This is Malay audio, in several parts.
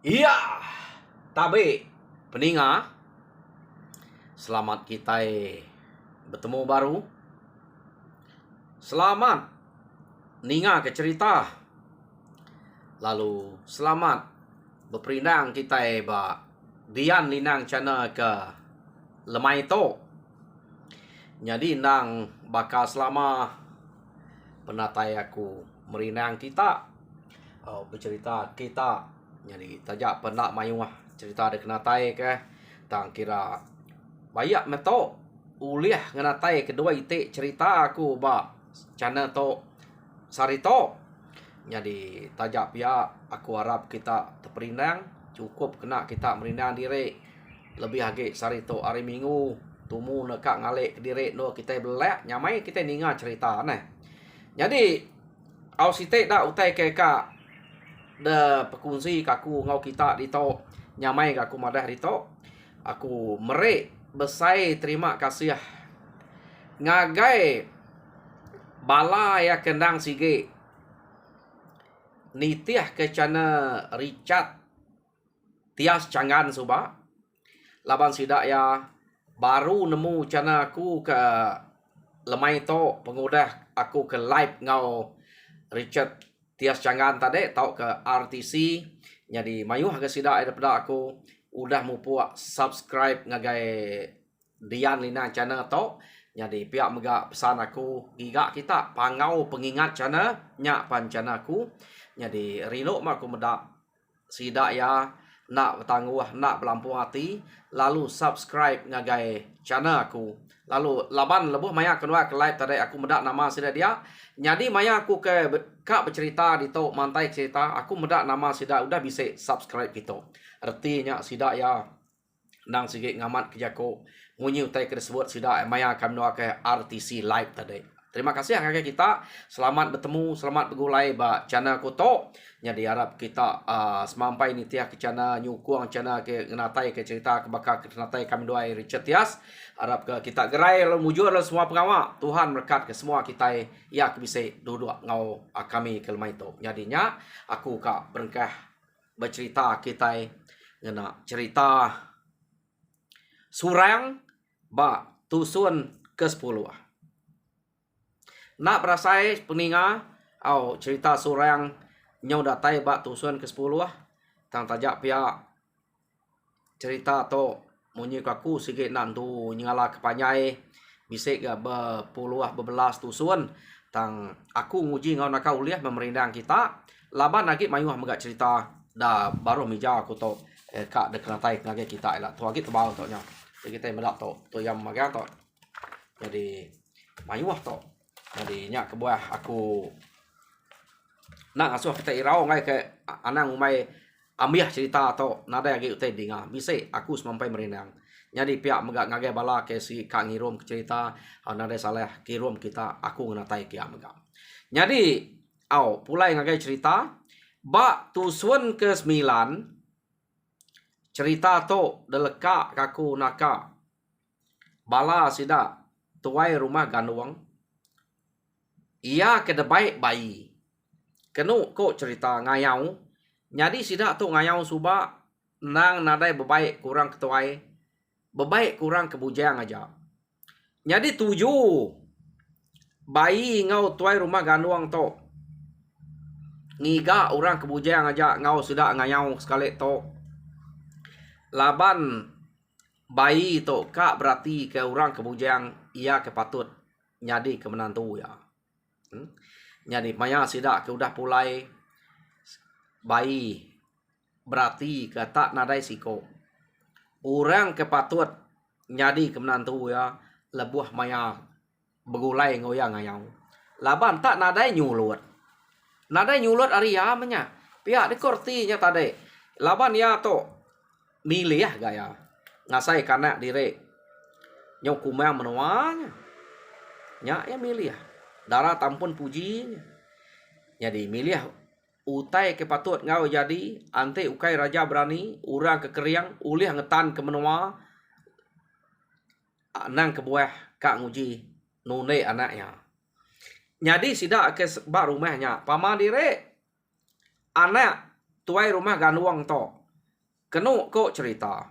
Iya, tabe peninga, selamat kita bertemu baru. Selamat ninga ke cerita. Lalu selamat berperindang kita ba dian linang channel ke lemai to. Jadi nang bakal selama penatai aku merinang kita bercerita kita. Jadi tajak pernah mayu cerita ada kenatai ke tang kira banyak meto uliah kenatai kedua ite cerita aku ba channel to sarito. Jadi tajak pia aku harap kita terperindang cukup kena kita merindang diri lebih lagi sarito hari minggu tumu nekak ngalik diri no kita belak nyamai kita ninga cerita nah. Jadi au site dah utai ke ka de pekungsi kaku ngau kita dito nyamai kaku madah dito aku merek besai terima kasih ngagai bala ya kendang sige nitiah ke channel Richard Tias Cangan suba laban sidak ya baru nemu channel aku ke lemai to pengudah aku ke live ngau Richard Tias Cangan tadi tau ke RTC. Jadi mayu harga sidak daripada aku udah mupuak subscribe ngagai Dian Lina channel to. Jadi pihak mega pesan aku giga kita pangau pengingat channel nyak pan channel aku. Jadi rilo mak aku medak sidak ya nak bertangguh nak berlampung hati lalu subscribe ngagai channel aku. Lalu laban lebuh maya kedua ke live tadi aku medak nama sida dia. Jadi maya aku ke kak bercerita di to mantai cerita aku medak nama sida udah bisa subscribe gitu. Artinya sida ya nang sige ngamat kejako munyi utai ke disebut sida maya kami doa ke RTC live tadi. Terima kasih kakak kita. Selamat bertemu, selamat bergulai ba channel aku to. Jadi harap kita semampai ni tiah ke channel nyukuang channel ke ngenatai ke cerita ke bakal ke natai kami doa Richard Tias. Harap ke kita gerai lalu mujur lalu semua pengawal. Tuhan berkat ke semua kita ya bisa duduk ngau kami ke lemai to. Jadinya aku kak berengkah bercerita kita ngena cerita surang ba tusun ke-10. Nak berasai peninga au cerita surang nyau datai ba tusun ke-10 tang tajak pia cerita to munyi kaku sikit nantu nyala kepanyai bisik ga berpuluh bebelas tusun tang aku nguji ngau nak uliah memerindang kita laban lagi mayuh megak cerita dah baru mija aku to kak deknatai ngage kita lah tu lagi tebal to nya kita melak to yang maga to jadi mayuh to. Jadi nya kebuah aku nak asuh kita irau ngai ke anang umai amiah cerita atau nada lagi utai dinga bisa aku semampai merindang. Jadi pihak megak ngagai bala ke si kak ngirum ke cerita nada salah kirum kita aku ngenatai kia megak. Jadi au pulai ngagai cerita ba tusun ke-9 cerita to deleka kaku naka bala sida tuai rumah ganduang ia kedebai bayi. Kenu kok cerita ngayau. Jadi sidak tu ngayau suba nang nadai bebaik kurang ketuai. Bebaik kurang kebujang aja. Jadi 7 bayi ngau tuai rumah ganduang to. Ngiga orang kebujang aja ngau sidak ngayau sekali to. Laban bayi to kak berarti ke orang kebujang ia kepatut nyadi ke menantu ya. Jadi maya sidak ke udah pulai bayi berarti kata nadai siko orang kepatut nyadi ke menantu ya lebuh maya begulai ngoyang ngayau laban tak nadai nyulut Arya menya pihak dikortinya tadi laban ya to milih gaya ngasai kanak dire nyok kumang menuanya nya ya milih darah tampun puji. Jadi milih utai kepatut ngau jadi ante ukai raja berani urang kekeriang ulih ngetan ke menua nang kebuah kak nguji nune anaknya. Jadi sidak ke bak rumahnya pama dire anak tuai rumah ganduang to Kenu ko cerita.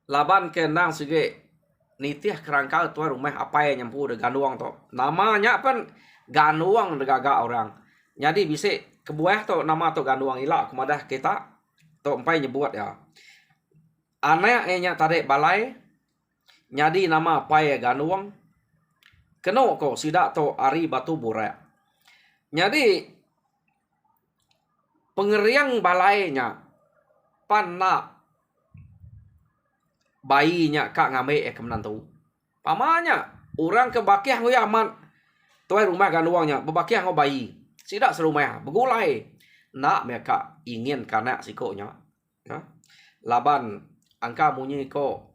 Laban ke nang sige nitiah kerangka tua rumah apa yang nyampu de ganuang to. Namanya kan ganuang de gaga orang. Jadi bisa kebuah to nama to ganuang ila kumadah kita to empai nyebut ya. Anak nya tarik balai. Jadi nama apa ya ganuang. Kenu ko sidak to ari batu burak. Jadi pengeriang balainya pana bayinya kak ngame kemenan tu. Pamanya orang ke bakiah ngoy aman. Tuai rumah ganuangnya bebakiah ngo bayi. Sidak serumah begulai. Nak mereka ingin kanak sikonya. Ya. Laban angka munyi ko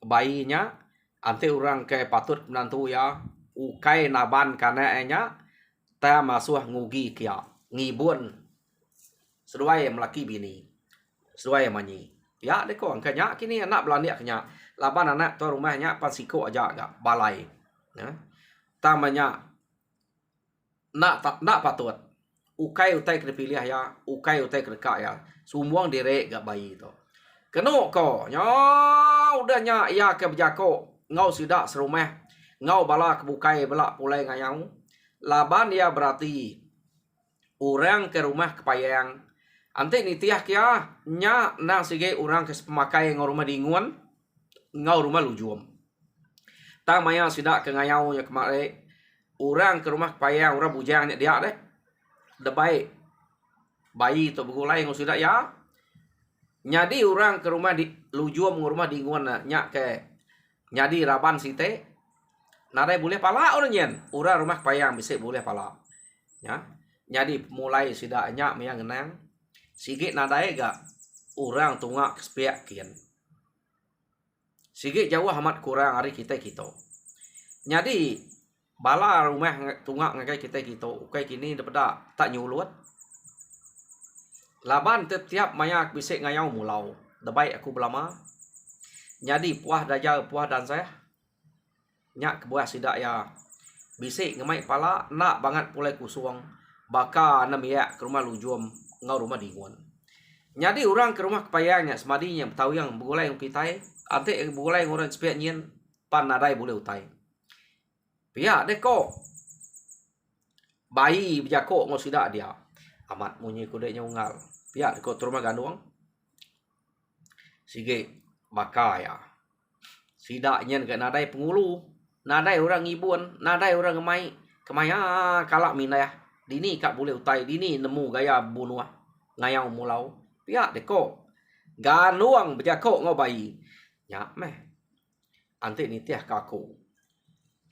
bayinya ante orang ke patut menantu ya ukai naban kanaknya ta masuh ngugi kia ngibun seduai melaki bini seduai manyi ya deko angkanya kini anak belanja kenya laban anak tu rumahnya pan siko aja agak balai ya tamanya nak patut ukai utai kena pilih ya ukai utai kena ya sumuang direk gak bayi tu kenu ko nya udah nya ya ke bejako ngau sidak serumah ngau bala kebukai bala pulai ngayau laban dia berarti orang ke rumah kepayang ante nitiah kia nya nang sige orang ke pemakai ngau rumah dinguan ngau rumah lujum tang maya sidak ke ngayau nya kemare orang ke rumah kepayang orang bujang nya dia deh debai bayi tu begulai ngau sidak ya nyadi orang ke rumah di lujum ngau rumah dinguan nya ke nyadi raban site nadai boleh pala orang nyen orang rumah kepayang bisa boleh pala ya jadi mulai sidaknya yang ngenang sigit nadai gak orang tungak kespiak kian sigit jauh amat kurang hari kita jadi bala rumah tungak ngakai kita ukai kini dapat tak nyulut laban setiap mayak bisa ngayau mulau debai aku belama jadi puah dajal puah dan saya nyak kebuah sidak ya bisik ngemai pala nak banget pulai kusuang baka nam ya ke rumah lujum ngau rumah dinguan jadi orang ke rumah kepayangnya semadinya tahu yang begulai kita ante begulai orang sepiak nyen pan nadai boleh utai pihak deko bayi bijako ngau sidak dia amat munyi kudenya ungal pihak deko rumah ganuang sige baka ya sidak nyen ke nadai pengulu nadai orang ngibun, nadai orang ngemai, kemaya kalak minah. Dini kak boleh utai, dini nemu gaya bunuh, ngayau mulau. Pihak deko, ganuang berjakok ngau bayi. Nyak meh, ante nitiah kaku.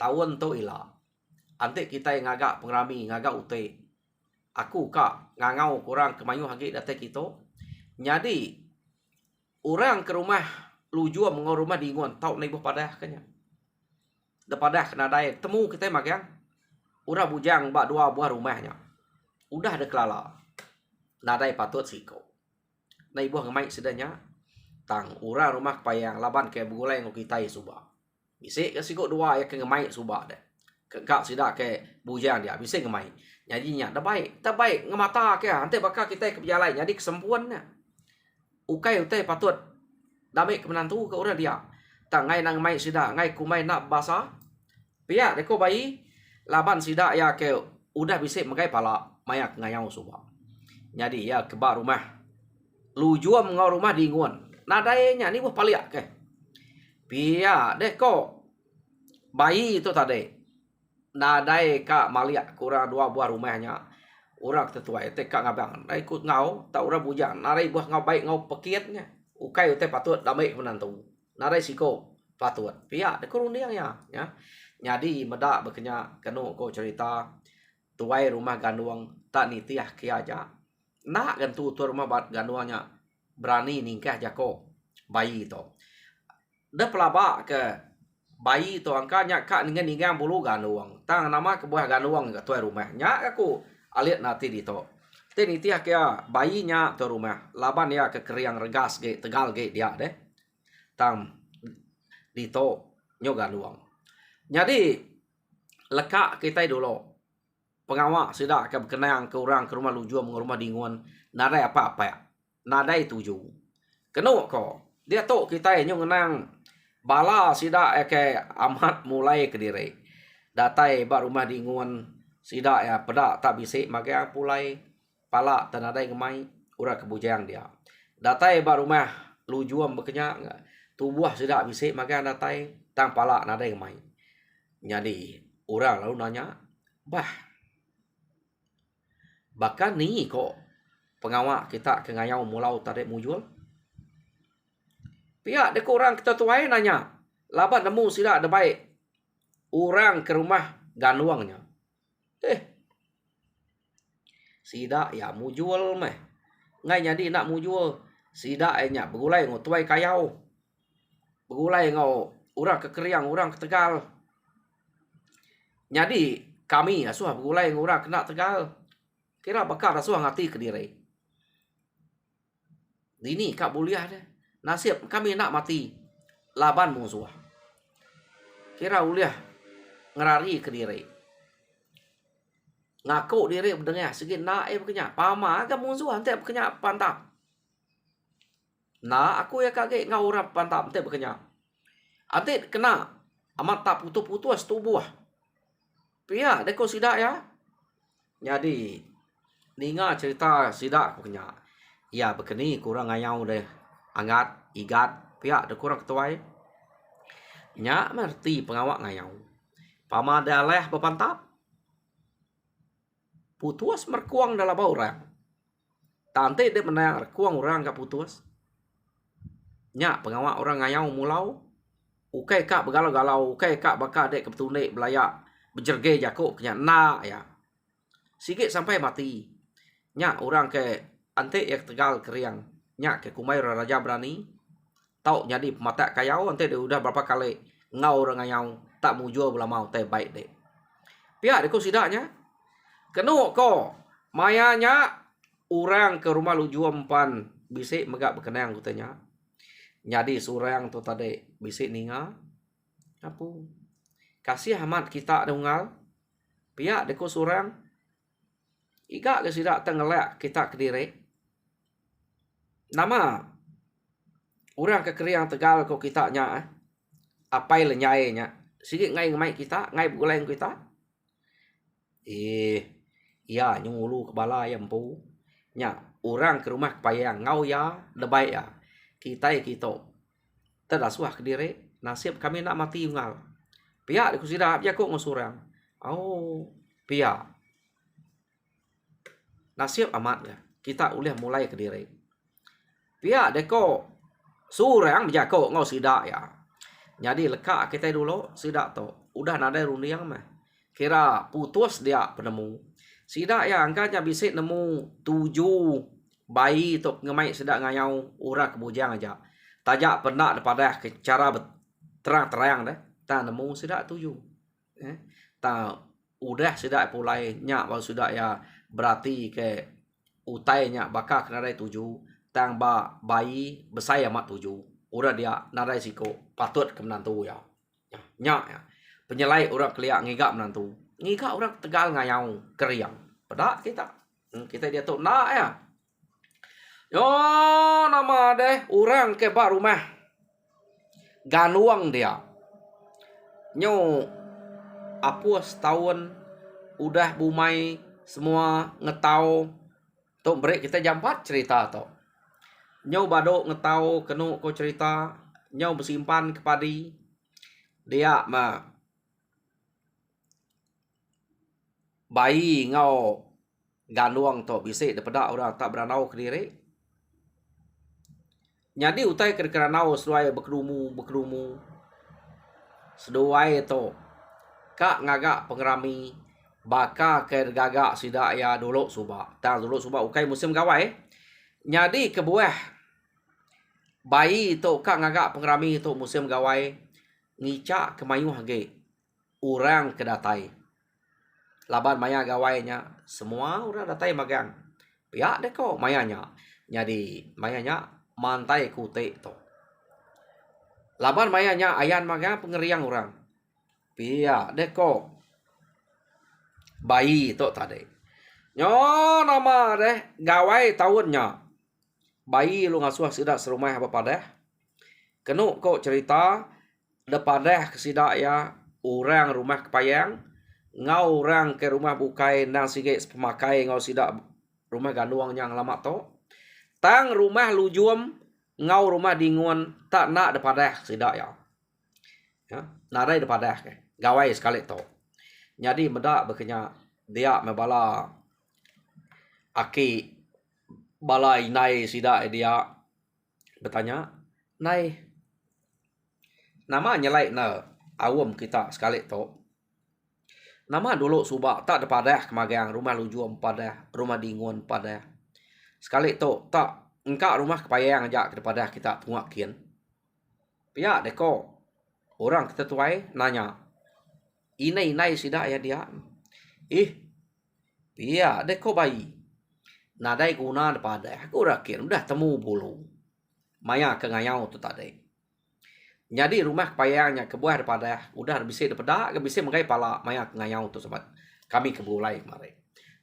Tahun tu ila, ante kita yang ngagak pengrami, ngagak ute. Aku kak ngangau kurang kemayu hagi data kita. Jadi, orang ke rumah lujum ngau rumah dinguan, tau naibuh padah kanya. Daripada kena daya temu kita mak yang urang bujang bak dua buah rumahnya udah ada kelala nadai patut siko nai buah ngemai sedanya tang urang rumah kepayang laban ke begulai ngo kita suba bisi ke siko dua ya ke ngemai suba deh ke kak sida ke bujang dia bisi ngemai nyadinya dah baik ngemata ke ante bakal kita ke berjalan jadi kesempuannya ukai utai patut damai ke menantu ke urang dia tang ngai nang mai sida ngai kumai nak basa pihak deko bayi laban sida ya ke udah bisa magai pala mayak ngayau suba jadi ya ke bar rumah lujum ngau rumah dinguan nadainya ni buh paliak ke pihak deko bayi itu tadi nadai ka maliak kurang dua buah rumahnya orang tetua itu kak ngabang ikut ngau tak orang bujang nadai buah ngau baik ngau pekiatnya ukai utai patut damai menantu narai siko patut pihak de kuruniang ya jadi medak bekenya kenu ko cerita tuai rumah ganduang tak nitiah ki aja nak gantu tu rumah ganduangnya berani ningkah jako bayi to de pelaba ke bayi to angkanya kak dengan ningang bulu ganduang tang nama ke buah ganduang ke tuai rumahnya aku alit nanti di to nitiah kia bayinya tu rumah laban ya ke keriang regas ge tegal ge dia deh tam dito nyoga luang. Jadi lekak kita dulu pengawak sudah ke berkenang ke orang ke rumah lujum ke rumah dinguan nadai apa-apa ya. nadai 7. Kenuk ko. Dia tok kita nyung nang bala sida ke amat mulai Kediri. Datai ba rumah dingun sida ya pedak tak bisik maga pulai pala tanadai ngemai ura kebujang dia. Datai ba rumah lujuam berkenyak tubuh sida bisik maga datai tang pala nadai ngemai. Jadi orang lalu nanya, bah, bahkan ni kok pengawak kita ke ngayau mulau tarik mujul. Pihak dek orang kita tuai nanya, labat nemu sila ada baik. Orang ke rumah ganuangnya. Sida ya mujul meh. Ngai jadi nak mujul. Sida nya bergulai ngau tuai kayau. Bergulai ngau orang ke Keriang, orang ke Tegal. Jadi kami asuh bergulai ngau orang kena Tegal. Kira bakal asuh ngati Kediri. Ini kak buliah deh. Nasib kami nak mati laban musuh. Kira uliah ngerari Kediri. Ngaku diri berdengar sikit nak berkenyak. Pama agak musuh ante berkenyak pantap. Nah aku ya kaget ngau orang pantap ante berkenyak. Ante kena amat tak putus-putus tubuh. Pia deko sidak ya. Jadi ninga cerita sidak berkenyak. Ya berkeni kurang ngayau deh. Angat, igat, pihak de kurang ketuai. Nyak merti pengawak ngayau. Pama daleh berpantap. Putus merkuang dalam orang. Tante dia menang rekuang orang ke putus. Nyak pengawak orang ngayau mulau. Ukai kak bergalau-galau. Ukai kak bakal dek kebetulik belayak. Berjerge jakuk kenyak nak ya. Sikit sampai mati. Nyak orang ke ante yang Tegal Keriang. Nyak ke Kumai Raja Berani. Tau jadi pemata kayau. Ante dia udah berapa kali ngau orang ngayau. Tak mujur belah mau. Tapi baik dek. Pihak dia kau sidaknya. Kenuk ko. Mayanya. Orang ke rumah luju empan. Bisik megak berkenang kutanya. Jadi surang tu tadi. Bisik ninga. Apa? Kasih amat kita dengal. Pihak dia kau surang. Iga ke sidak tenggelak kita Kediri. Nama orang ke Keriang Tegal kau kita nya apai lenyai nya sikit ngai ngai kita ngai bergulai kita ya nyulu kepala ya empu nya orang ke rumah payang ngau ya lebai ya kita terdasuah Kediri nasib kami nak mati ungal pihak aku sudah ya kok ngusurang pihak nasib amat ya kita ulah mulai Kediri. Pihak deko surang berjako ngau sidak ya. Jadi lekak kita dulu sidak tu. Udah nada rundiang mah. Kira putus dia penemu. Sidak ya angkanya bisik nemu 7 bayi tu ngemai sidak ngayau urak kebujang aja. Tajak pernah daripada cara terang-terang deh. Ta nemu sidak 7. Ta udah sidak pulai nyak baru sidak ya berarti ke utainya bakal kena 7. Tang ba bayi besar amat 7. Udah dia narai siko patut ke menantu ya. Nyak ya. Penyelai orang keliak ngigak menantu. Ngigak orang Tegal ngayau Keriang. Pedak kita. Kita dia tu nak ya. Yo nama deh orang ke bak rumah. Ganuang dia. Nyo apa setahun udah bumai semua ngetau. Tok break kita jam 4 cerita tok. Nyau badok ngetau kenuk ko cerita. Nyau bersimpan kepadi. Dia mah bayi ngau ganuang to bisik daripada orang tak beranau Kediri. Jadi utai keranau sesuai berkerumu. Seduai to. Kak ngagak pengerami. Baka ke gagak sidak ya dulu subak. Tak dulu subak ukai musim gawai. Jadi kebuah. Bayi tu kak ngagak pengerami tu musim gawai ngicak kemayuh ge orang kedatai laban maya gawainya semua orang datai magang pihak deko mayanya jadi mayanya mantai kute tu laban mayanya ayan magang pengeriang orang pihak deko bayi tu tadi nyo nama deh gawai tahunnya bayi lu ngasuh sidak serumah bepadah. Kenuk kok cerita depadah kesidak ya orang rumah kepayang ngau orang ke rumah bukai nang sige pemakai ngau sidak rumah ganduang yang lama to. Tang rumah lujuam ngau rumah dinguan tak nak depadah sidak ya. Ya, nadai depadah ke. Gawai sekali to. Jadi medak bekenya dia mebala aki bala inai sidak dia bertanya, "Nai, nama nyelai na awam kita sekali to. Nama dulu subak tak depadah kemagang rumah lujuam padah, rumah dinguan padah. Sekali to tak engkak rumah kepayang aja kepada kita tungak kian. Pia deko orang kita tuai nanya, inai sidak ya dia. Pia deko bayi. Nadai guna depada aku rakin udah temu bulu. Maya ke ngayau tu tadi. Jadi rumah kepayangnya kebuah depada udah bisa depada ke bisa mengai pala maya ke ngayau tu sobat. Kami kebulai kemarin.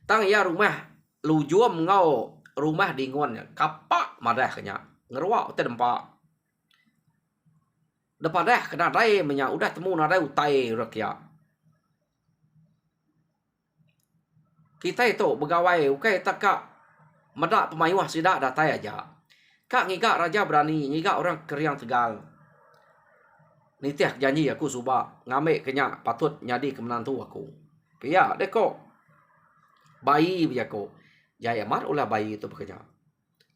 Tang ya rumah lujuam ngau rumah dinguannya kapak madah kenya ngeruak te dempak. Depadah kena dai menya udah temu nadai utai rakia. Kita itu begawai ukai taka medak pemayuah sidak datai aja. Kak ngigak raja berani, ngigak orang keriang Tegal. Nitiah janji aku subak ngambil kenya patut nyadi ke menantu aku. Pia deko bayi biako. Jaya mar ulah bayi itu bekerja.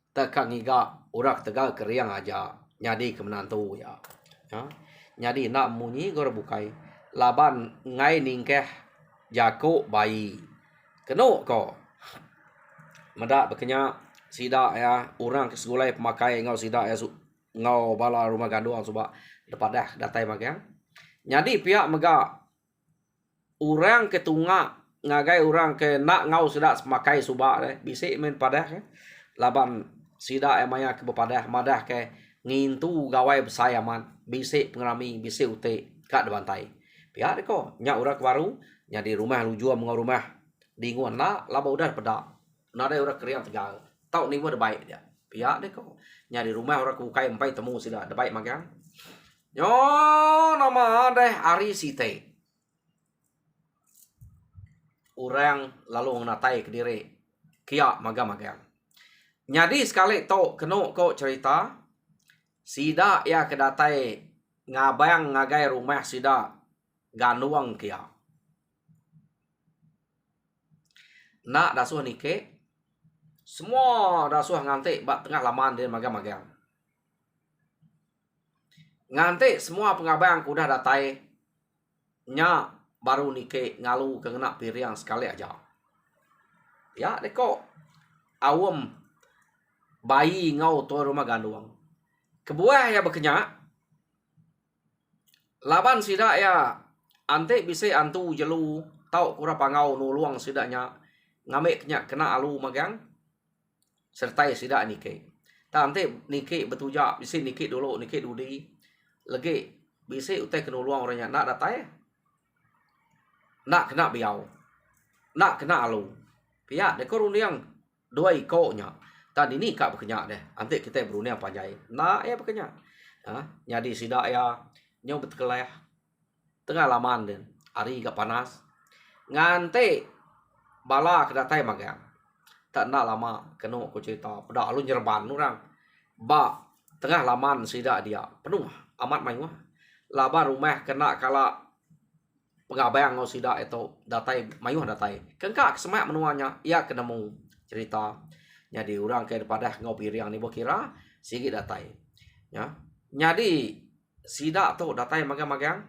Tak ngigak orang Tegal keriang aja nyadi ke menantu ya. Ya. Nyadi nak munyi gor bukai. Laban ngai ningkeh jako bayi. Kenuk ko. Medak bekenya sidak ya orang kesegulai pemakai ngau sidak ya ngau bala rumah ganduang subak depadah datai magang. Nyadi pihak mega orang ketunga ngagai orang ke nak ngau sidak pemakai subak bisik men padah ke. Laban sidak ya maya ke bepadah madah ke ngintu gawai besayaman bisik pengerami bisik ute kat debantai. Pihak deko nya orang baru nyadi rumah lujuam ngau rumah dinguan nak laba udah pedak. Nadai orang keriang Tegal. Tau ni ada baik dia. Pihak dia kau. Nyari rumah orang kukai empai temu sida. Ada baik magang. Yo nama deh Ari Site. Orang lalu menatai ke diri. Kia magang. Nyadi sekali tau kena kau cerita. Sida ya kedatai ngabayang ngagai rumah sida ganduang kia. Nak dasuh nike. Semua dasuh ngantik bak tengah laman dia magang-magang. Ngantik semua pengabang kuda datai. Nya baru nike ngalu kena piriang sekali aja. Ya deko awam bayi ngau tua rumah ganduang. Kebuah ya bekenya. Laban sidak ya antik bisa antu jelu tau kura pangau nuluang sidaknya ngamek kena alu magang. Sertai sidak nike. Tante nike betuja bisi nike dulu nike dudi. Lagi bisi utai kena luang orangnya nak datai. Nak kena biau. Nak kena alu. Pihak dekor uniang dua ikonya. Tadi ni kak berkenyak deh. Nanti kita beruniang panjai. Nak ya berkenyak. Ha? Jadi sidak ya nyaw betkeleh. Tengah laman den. Hari gak panas. Ngante bala kedatai magang. Tak nak lama kena aku cerita pada alun Jerman orang ba tengah laman sidak dia penuh amat mayuah laba rumah kena kala pengabayang ngau sidak itu datai mayuah datai kengkak semak menuanya ia kena mau cerita jadi orang ke daripada ngau piriang ni kira sigi datai ya jadi sidak tu datai magang-magang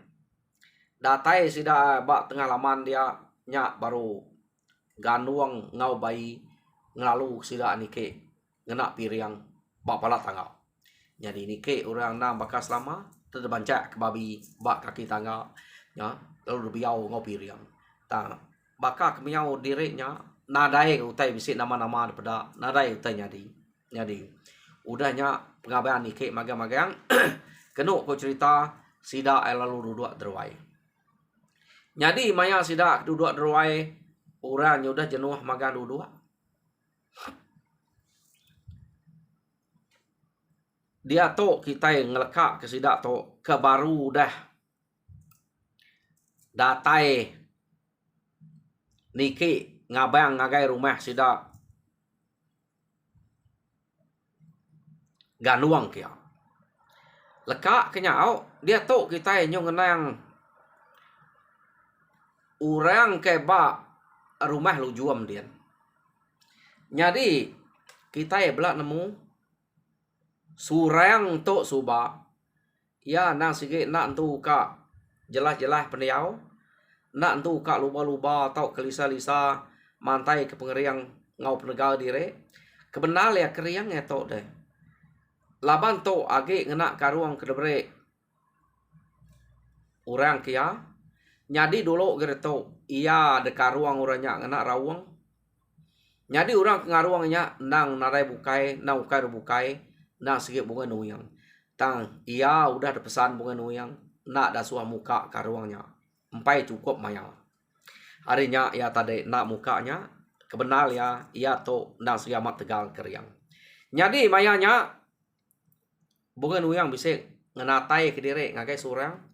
datai sidak ba tengah laman dia nya baru ganduang ngau bayi ngelalu sida nike ngena piriang bak pala tangga. Jadi nike orang nam bakas lama terbancak ke babi bak kaki tangga ya lalu biau ngau piriang. Tang baka kemiau direknya nadai utai bisik nama-nama daripada nadai utai nyadi. Udahnya pengabayan nike magang-magang kena ko cerita sida lalu duduk derwai. Nyadi maya sida duduk derwai orang udah jenuh magang duduk. dia tok kita ngelekak ke sidak tok ke baru dah datai niki ngabang ngagai rumah sidak ganuang kia lekak kenyau dia tok kita nyong ngenang orang ke ba rumah lu juam dia. Jadi kita belak nemu surang tok suba ya nang sikit nak tu ka jelas-jelas pendiau nak tu ka luba-luba tau kelisa-lisa mantai ke pengeriang ngau penegal dire kebenar ya keriang ya tok deh laban tok age ngena karuang kedebre orang kia nyadi dulu gereto iya de karuang orangnya ngena rawang nyadi orang ngaruangnya nang narai bukai nang bukai nang sikit bunga nuyang tang iya udah ada pesan bunga nuyang nak dah suah muka karuangnya empai cukup maya harinya ya tadi nak mukanya kebenar ya iya to nang siamat tegal keriang nyadi mayanya bunga nuyang bisa ngenatai ke diri ngagai surang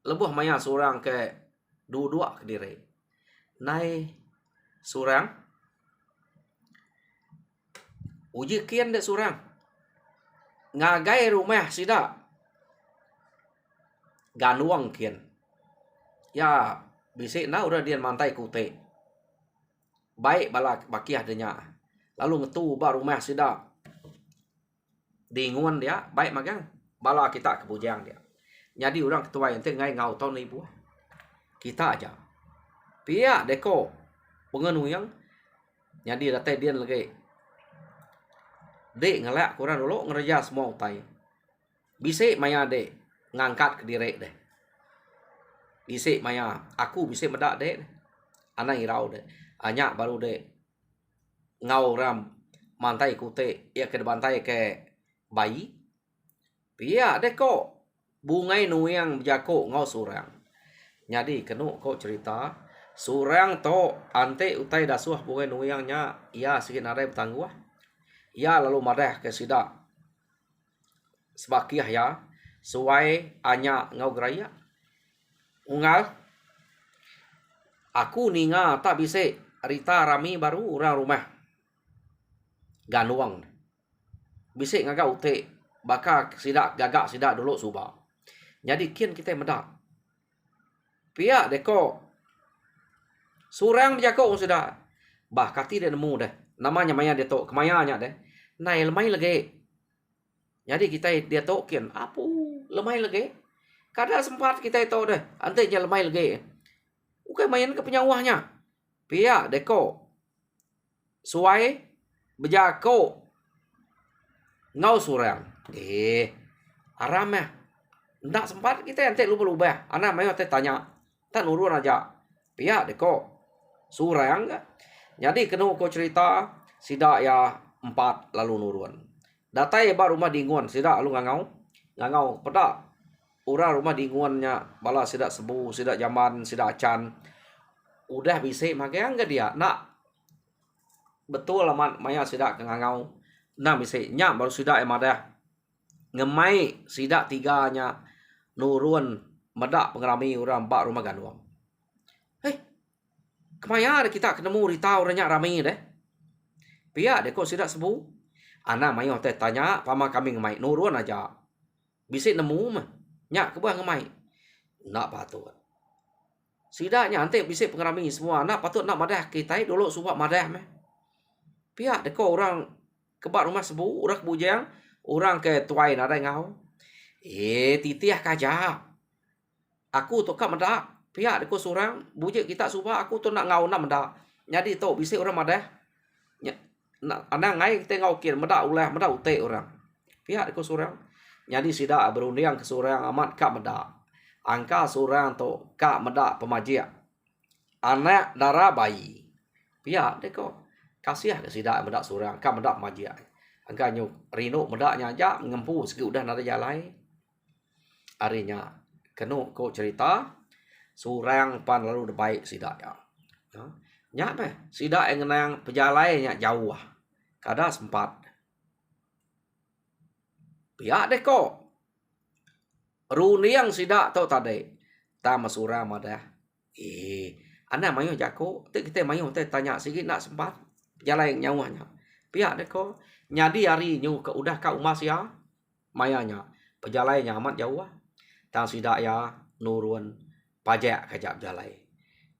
lebuh maya surang ke dua ke diri nai surang uji kian de surang ngagai rumah sida ganuang kian ya bisik na udah dia mantai kute baik bala bakiah denya lalu ngetu ba rumah sida dinguan dia baik magang bala kita kebujang dia jadi orang ketua yang ngai ngau tahun ibu kita aja pia deko pengenu yang jadi datai dia lagi dek ngelak kurang dulu ngereja semua utai bisik maya dek ngangkat ke diri deh bisik maya aku bisik medak dek anak irau dek anyak baru dek ngau ram mantai kute ya ke bantai ke bayi pia deko bungai nuyang jako ngau surang jadi kenu kau cerita surang to ante utai dasuah bungai nuyangnya iya sikit narai bertangguh ya lalu madah ke sidak sebakiah ya suai anya ngau geraya ungal aku ninga tak bisa rita rami baru orang rumah ganuang bisa ngaga ute baka sidak gagak sidak dulu suba jadi kian kita medak pihak deko surang berjako sudah bah kati dia nemu deh namanya maya dia tok kemayanya deh nai lemai lagi jadi kita dia tok kian apu lemai lagi kada sempat kita itu deh antenya lemai lagi ukai main ke penyawahnya pihak deko suai berjako ngau surang aram ya ndak sempat kita ente lupa anak mayo teh tanya tan urun aja pihak deko surang enggak jadi kena ko cerita sidak ya 4 lalu nurun datai ba rumah dinguan sidak lu ngangau pedak urang rumah dinguannya bala sidak sebu sidak zaman sidak acan udah bisa magang enggak dia nak betul laman maya sidak ngangau nah bisa nya baru sidak emadah ngemai sidak tiganya nurun medak pengerami orang bak rumah ganuang kemaya kita ketemu rita orangnya ramai deh pihak deh kok sidak sebu anak mayo teh tanya pama kami ngemai nurun aja bisa nemu mah nya kebuah ngemai nak patut sidaknya ante bisa pengerami semua nak patut nak madah kita dulu subak madah meh pihak deh kok orang kebak rumah sebu urak bujang orang ke tuai nada ngau titiah kaja aku tu kak mendak pihak deko surang bujik kita suba aku tu nak ngau nak mendak jadi tu bisa orang madah nak anang ngai kita ngau kir mendak ulah mendak ute orang pihak deko surang jadi sida berunding ke surang amat kak mendak angka surang tu kak mendak pemajia anak darah bayi pihak deko kasih ke sida mendak surang kak mendak pemajia angka nyuk rino mendaknya aja ngempu segi udah nada jalai arinya kenu ko cerita surang pan lalu baik sidak ya nya meh sidak yang ngenang pejalai nya jauh kada sempat Pihak deh kok. Runiang sidak tau tadi. Ta masura madah. Anda mayu jako. Kita mayu tanya sikit nak sempat. Jalan nyawanya. Pihak deh kok. Nyadi hari nyu ke udah ka umas ya. Mayanya. Pejalai nyamat jauh. Tang sidak ya nurun pajak kajak jalai.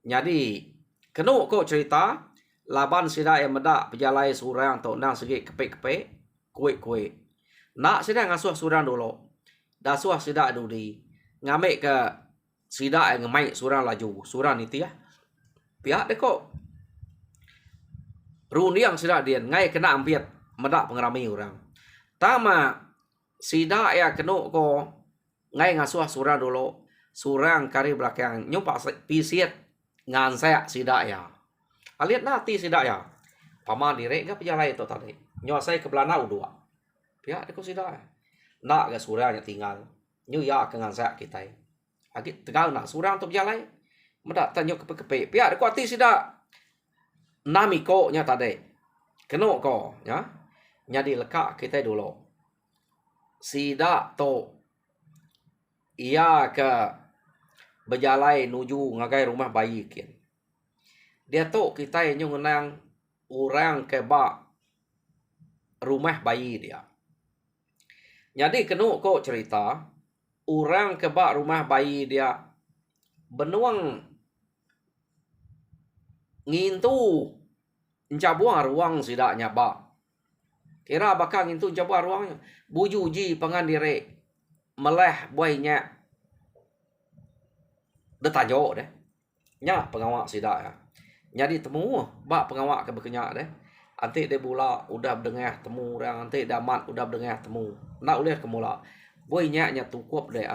Nyadi kenu kok cerita laban sidak yang medak pejalai surang tok nang segi kepek-kepek kuik-kuik. Nak sidak ngasuh surang dulu. Dah suah sidak dudi. Ngamek ke sidak yang ngemai surang laju. Surang niti ya. Pihak deh kok. Runiang sidak dia ngai kena ampiat medak pengerami orang. Tama sidak ya kenu ko ngai ngasuh surang dulu. Surang kari belakang nyumpak pisiat ngan saya sidak ya. Aliat nati sidak ya. Paman direk ke pejalai itu tadi. Nyawa saya ke belanau dua. Pihak deh kok sidak ya. Nak ke surang yang tinggal. Nyu ya kengan saya kita. Lagi tegal nak surang tu pejalai. Medak tanya kepe-kepe. Pihak deh kok hati sidak. Nami ko nya tadi. Kenu ko ya. Nyadi lekak kita dulu. Sidak to ia ke berjalai nuju ngagai rumah bayi kian. Dia tu kita yang ngenang orang ke bak rumah bayi dia. Jadi kenu kok cerita orang ke bak rumah bayi dia benuang ngintu encabuang ruang sidaknya bak. Kira bakal ngintu encabuang ruangnya. Buju ji pangan direk meleh buainya. Dia tajuk deh. Nya pengawak sidak ya. Jadi temu bak pengawak ke berkenyak deh. Antik dia pula udah berdengah temu orang. Antik damat udah berdengah temu. Nak ulih kemula. Buainya nya tukup deh.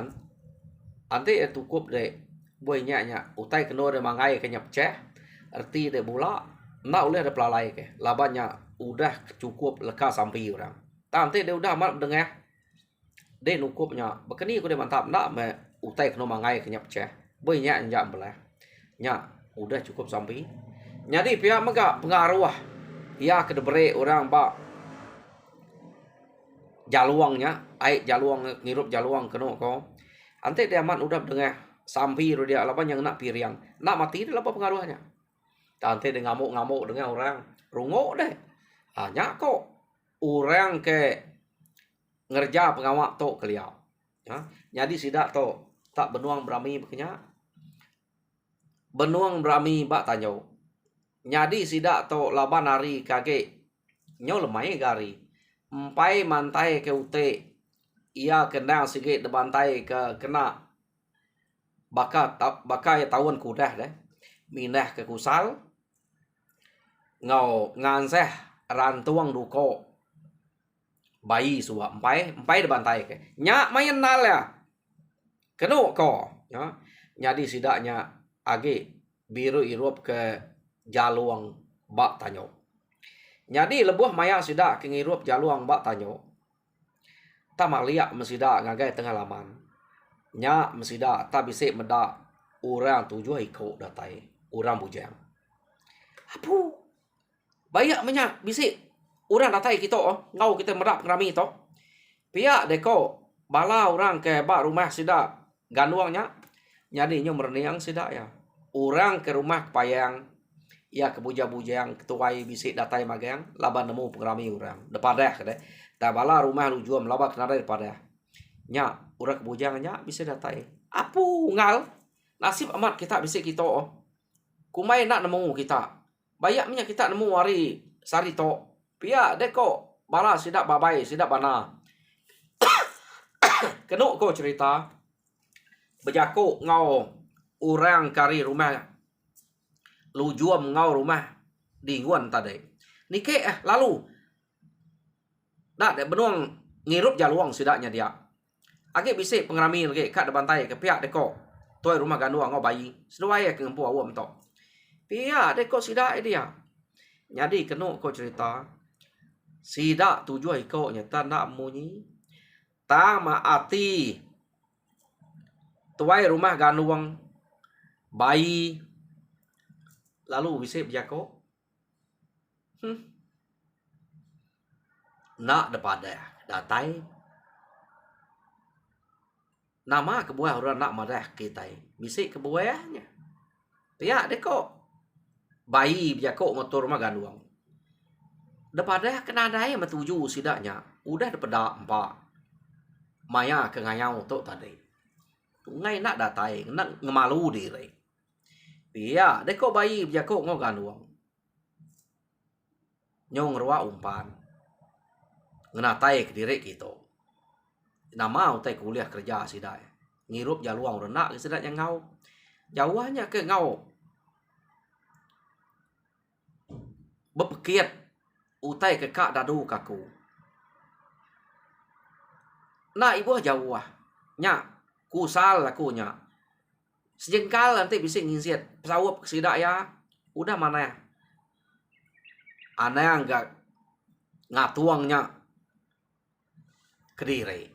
Antik dia tukup deh. Buainya nya. Utai kena dia mangai ke nyapceh. Arti dia pula. Nak ulih dia pelalai ke. Labannya udah cukup lekas sampai orang. Antik dia udah amat berdengah. Dia nukupnya. Bekeni aku dia mantap. Nak me utai kena mangai ke nyapceh. Buainya nya belah. Nya udah cukup sampai. Jadi pihak megak pengaruh. Ya kedebere orang bak jaluangnya. Aik jaluang ngirup jaluang kena ko. Antik dia amat udah dengar sampai dia lapan yang nak piriang. Nak mati dia apa pengaruhnya. Antik dia ngamuk-ngamuk dengan orang. Rungok deh. Hanya kok orang ke ngerja pengawak tok keliau. Ya. Jadi sidak tok tak benuang berami berkenyak. Benuang berami bak tanyo. Nyadi sidak to laban hari kage nyo lemai gari. Empai mantai ke ute. Ia kena sikit debantai ke kena baka ya tawon kudah deh. Minah ke kusal. Ngau nganseh rantuang duko. Bayi suwa empai debantai ke. Nyak main nal ya. Kenu ko. Ya. Nyadi sidaknya age biru irup ke jaluang bak tanyo. Jadi lebuh maya sidak kengirup jaluang bak tanyo. Ta maliak mesida ngagai tengah laman. Nya mesida ta bisik medak orang tujuh iko datai. Orang bujang. Apu. Bayak menyak bisik. Orang datai kita ngau kita medak pengrami to. Pihak deko bala orang ke bak rumah sidak ganuangnya. Jadi nyo mereniang sidak ya. Orang ke rumah kepayang. Ya kebuja-bujang ketuai bisik datai magang laban nemu pengrami orang depadah kade ta bala rumah lu juam laba kenara depadah nya urang kebujang nya bisa datai apu ngal nasib amat kita bisik kita kumai nak nemu kita bayak minyak kita nemu hari sari to pia deko bala sidak babai sidak bana kenu ko cerita bejaku ngau orang kari rumah lu juam ngau rumah dingguan tadi. Nike lalu. Dak de benuang ngirup jaluang sidaknya dia. Age bisik pengrami lagi kat debantai ke pihak deko. Toi rumah ganuang ngau bayi. Seduai ke ngempu awam to. Pihak deko sidak dia. Jadi kenu ko cerita. Sidak tujuh iko nyata nak munyi. Ta maati. Tuai rumah ganuang bayi. Lalu bisa berjako. Nak depada datai. Nama kebuah orang nak madah kita. Bisik kebuahnya. Tiak deh kok. Bayi biar kok motor mah ganduang. Daripada kena daya metuju sidaknya. Udah daripada empat. Maya ke ngayau tu tadi. Ngay nak datai. Nak ngemalu diri. Tiak deh kok bayi biar kok ngau ganduang. Nyong ruah umpan. Ngenatai ke diri kita. Nama utai kuliah kerja sidak. Ngirup jaluang renak sidaknya ngau. Jawahnya ke ngau. Berpikir utai ke kak dadu kaku. Nak ibu jawah. Nya kusal aku nya. Sejengkal nanti bisa ngisiat pesawat sidak ya. Udah mana ya? Aneh enggak ngatuangnya kediri.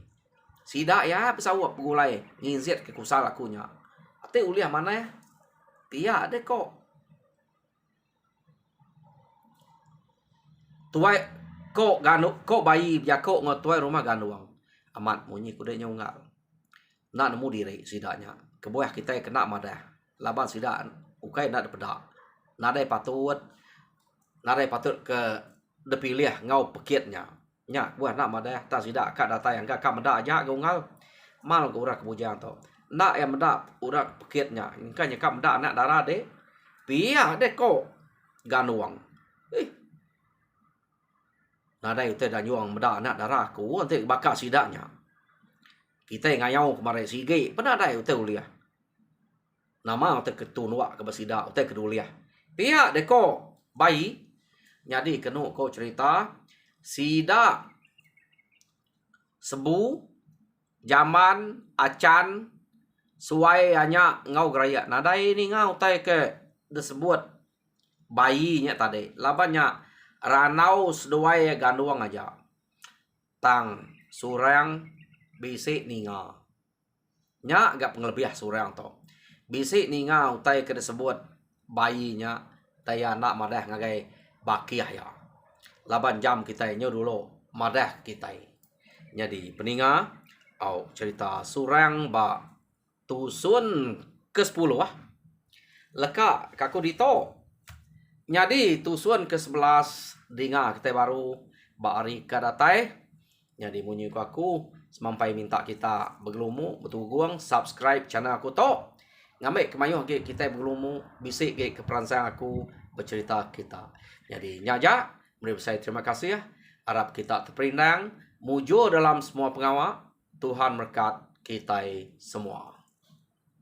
Sidak ya pesawat pegulai ngisiat ke kusal aku nya. Ate uliah mana ya? Tiak deh kok. Tuai kok ganu kok bayi biar kok ngotuai rumah ganduang. Amat munyi kuda nyongal. Nak nemu diri sidaknya. Kebuah kita kena madah. Laban sidak ukai nak pedak. Nadai patut. Nadai patut ke depilih ngau pekitnya. Nya buah nak madah tak sidak kat data yang gak madah aja gongal. Mal ke urak kebujang tu. Nak yang madah urak pekitnya. Ingkanya kat madah nak darah deh. Pia deh kok ganduang. Nadai utai dah nyuang madah nak darah aku. Nanti bakal sidaknya. Kita ngayau kemarin sige. Pernah dah utai uliah. Nama utai ketunwak ke basidak. Utai keduliah. Pihak deko bayi. Jadi kena kau cerita. Sidak. Sebu. Jaman. Acan. Suai hanya ngau geraya. Nadai ni ngau utai ke disebut. Bayinya tadi. Labannya. Ranau seduai ganduang aja. Tang. Surang. Bisik ninga. Nya agak penglebiah surang to. Bisik ninga utai ke disebut bayinya taya nak madah ngagai bakiah ya. Laban jam kita nyo dulu madah kita. Jadi peninga au cerita surang ba tusun ke-10 ah. Leka kaku dito. Jadi tusun ke-11 dinga kita baru ba ari kadatai. Jadi munyi aku semampai minta kita bergelumu betul guang subscribe channel aku to. Ngambil kemayuh kita bergelumu bisik ke peransang aku bercerita kita. Jadi nyaja menurut saya terima kasih ya. Harap kita terperindang mujur dalam semua pengawal. Tuhan berkat kita semua.